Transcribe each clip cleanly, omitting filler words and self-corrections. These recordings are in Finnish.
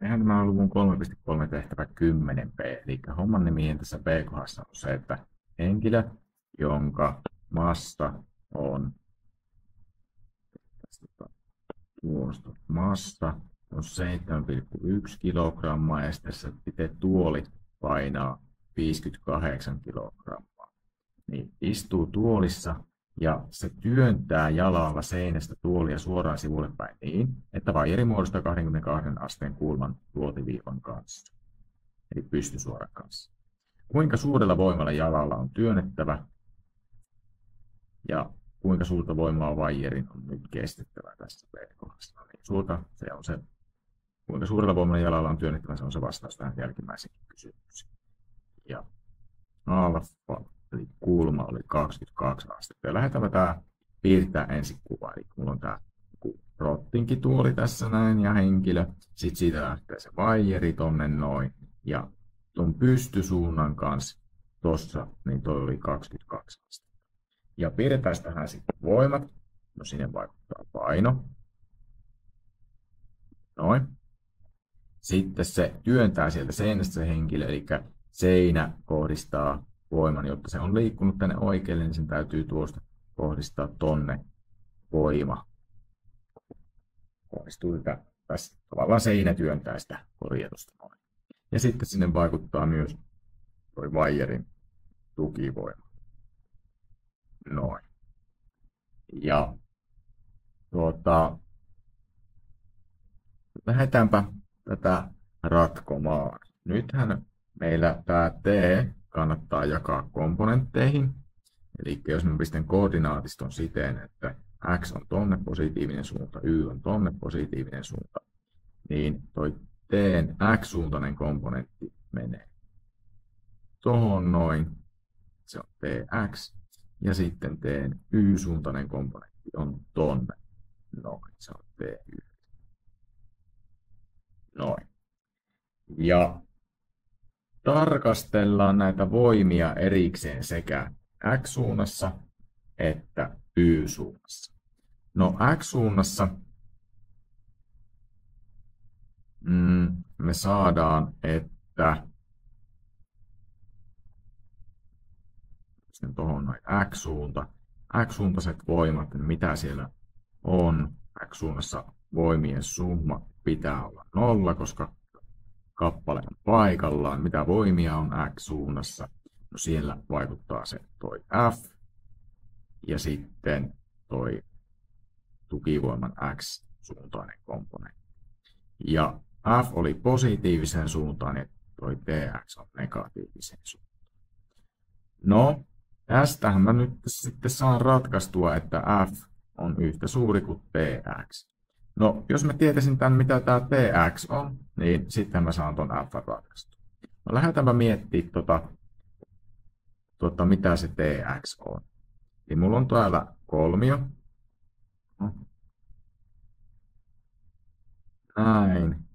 Eihän tämä luvun 3.3 tehtävä 10p, eli homman nimi tässä p-kohdassa on se, että henkilö, jonka massa on, tuosta massa on 7,1 kilogrammaa ja sitten se itse tuoli painaa 58 kilogrammaa. Niin istuu tuolissa ja se työntää jalalla seinästä tuolia suoraan sivulle päin niin, että vaijeri muodostaa 22 asteen kulman luotiviivan kanssa, eli pystysuoran kanssa. Kuinka suurella voimalla jalalla on työnnettävä ja kuinka suurta voimaa vaijerin on nyt kestettävä tässä p-kohdassa. No niin, se on se, kuinka suurella voimalla jalalla on työnnettävä, se on se vastaus tähän jälkimmäiseen kysymykseen. Ja alfa, eli kulma oli 22 astetta. Ja lähdetäänpä tämä piirtää ensin kuva. Eli mulla on tämä rottinkituoli tässä näin ja henkilö. Sitten siitä lähtee se vaijeri tonne noin. Ja tuon pystysuunnan kanssa tossa, niin toi oli 22 astetta. Ja piirretään tähän sitten voimat. No sinne vaikuttaa paino. Noin. Sitten se työntää sieltä seinästä se henkilö, eli seinä kohdistaa voiman, jotta se on liikkunut tänne oikealle, niin sen täytyy tuosta kohdistaa tonne voima. Kohdistuu tässä tavallaan seinä työntää sitä korjatusta noin. Ja sitten sinne vaikuttaa myös toi vaijerin tukivoima. Noin. Ja lähdetäänpä tätä ratkomaan. Nythän meillä tämä T kannattaa jakaa komponentteihin. Eli jos mä pistän koordinaatiston siten, että X on tonne positiivinen suunta, Y on tonne positiivinen suunta, niin toi T:n X-suuntainen komponentti menee tohon noin, se on TX, ja sitten T:n Y-suuntainen komponentti on tonne noin, se on TY. Noin. Ja tarkastellaan näitä voimia erikseen sekä X-suunnassa että Y-suunnassa. No X-suunnassa me saadaan, että tuohon noin X-suunta. X-suuntaiset voimat, mitä siellä on. X-suunnassa voimien summa pitää olla 0, koska kappale on paikallaan. Mitä voimia on X-suunnassa? No siellä vaikuttaa se toi F ja sitten toi tukivoiman X-suuntainen komponentti. Ja F oli positiivisen suuntaan ja toi TX on negatiivisen suuntaan. No, tästähän mä nyt sitten saan ratkaistua, että F on yhtä suuri kuin TX. No, jos mä tietäisin tämän, mitä tämä TX on, niin sitten mä saan ton F ratkaistua. No, lähdetäänpä miettimään mitä se TX on. Eli mulla on täällä kolmio. Näin.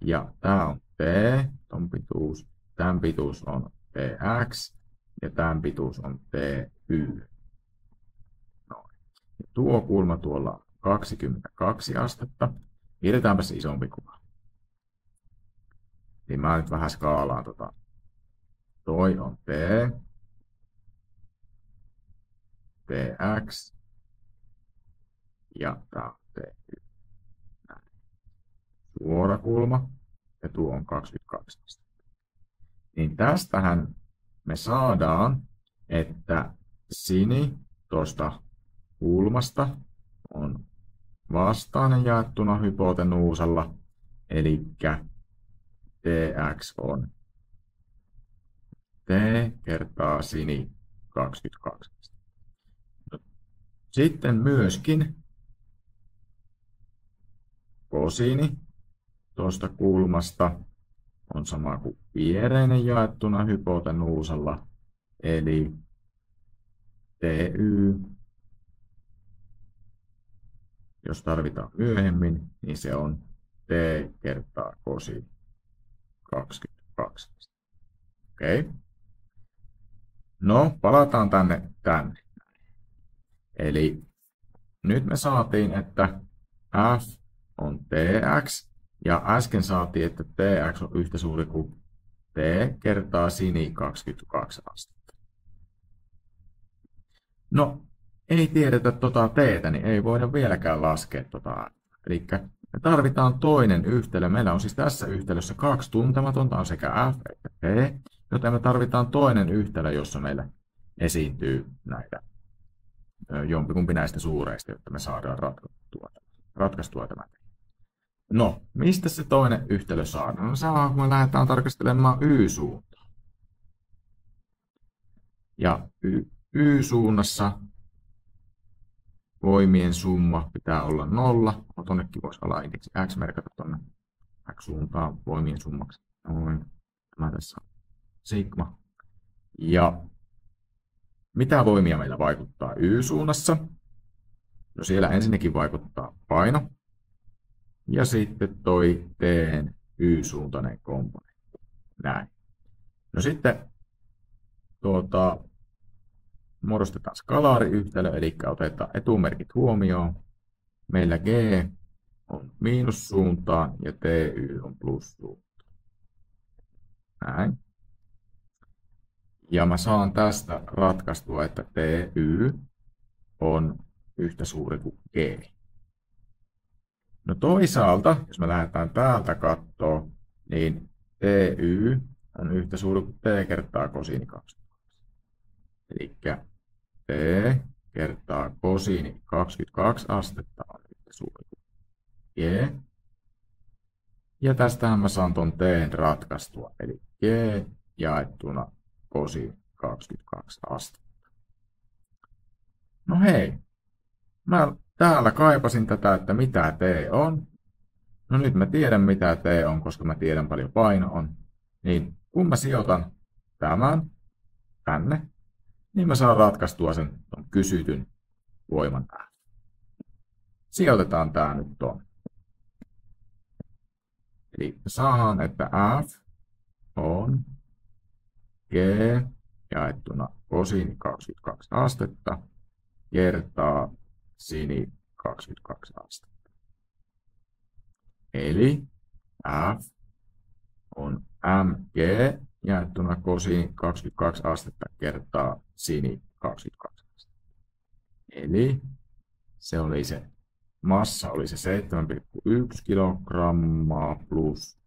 Ja tää on T, ton pituus. Tämän pituus on TX ja tämän pituus on TY. Noin. Ja tuo kulma tuolla on 22 astetta. Piirretäänpä se isompi kuva. Niin mä nyt vähän skaalaan Toi on T, TX ja tää on TY. Näin. Suora kulma ja tuo on 22 astetta. Niin tästähän me saadaan, että sini tuosta kulmasta on vastainen jaettuna hypotenuusalla, eli TX on T kertaa sini 22. Sitten myöskin kosini tuosta kulmasta on sama kuin viereinen jaettuna hypotenuusalla, eli TY, jos tarvitaan myöhemmin, niin se on T kertaa kosini 22. Okei. No, palataan tänne. Eli nyt me saatiin, että F on TX Ja äsken saatiin, että Tx on yhtä suuri kuin T kertaa sini 22 astetta. No, ei tiedetä T:tä, niin ei voida vieläkään laskea Eli me tarvitaan toinen yhtälö. Meillä on siis tässä yhtälössä kaksi tuntematonta, on sekä F että T, joten me tarvitaan toinen yhtälö, jossa meillä esiintyy näitä jompikumpi näistä suureista, jotta me saadaan ratkaistua tämä. No, mistä se toinen yhtälö saadaan? No, saadaan, kun me lähdetään tarkastelemaan Y-suuntaa. Ja Y-suunnassa voimien summa pitää olla 0. Tuonnekin voisi alaindeksi X merkata tuonne X-suuntaan voimien summaksi. Noin. Tämä tässä on sigma. Ja mitä voimia meillä vaikuttaa Y-suunnassa? No siellä ensinnäkin vaikuttaa paino. Ja sitten toi T:n Y-suuntainen komponentti. Näin. No sitten muodostetaan skalaariyhtälö, eli otetaan etumerkit huomioon. Meillä G on miinussuuntaan ja TY on plussuuntaan. Näin. Ja mä saan tästä ratkaistua, että TY on yhtä suuri kuin G. No toisaalta, jos me lähdetään täältä katsoa, niin TY on yhtä suuri kuin T kertaa kosiini 22. Eli T kertaa kosiini 22 astetta on yhtä suuri kuin G. Ja tästähän mä saan ton T:n ratkaistua, eli G jaettuna kosiini 22 astetta. No hei, mä täällä kaipasin tätä, että mitä T on. No nyt mä tiedän mitä T on, koska mä tiedän paljon paino on. Niin kun mä sijoitan tämän tänne, niin mä saan ratkaistua sen kysytyn voiman F. Sijoitetaan tää nyt tuonne. Eli saadaan, että F on G jaettuna kosiini 22 astetta kertaa sini 22 astetta. Eli F on mg jaettuna kosiini 22 astetta kertaa sini 22 astetta. Eli se massa oli se 7,1 kilogrammaa plus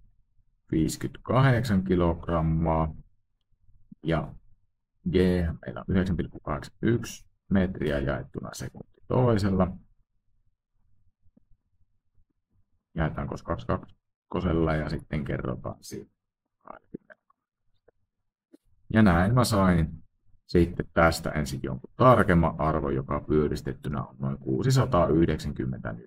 58 kilogrammaa. Ja G meillä on 9,81 metriä jaettuna sekunti toisella. Jaetaan 22 ja sitten kerrotaan siitä. Ja näin mä sain sitten tästä ensin jonkun tarkemman arvon, joka pyöristettynä on noin 690 N.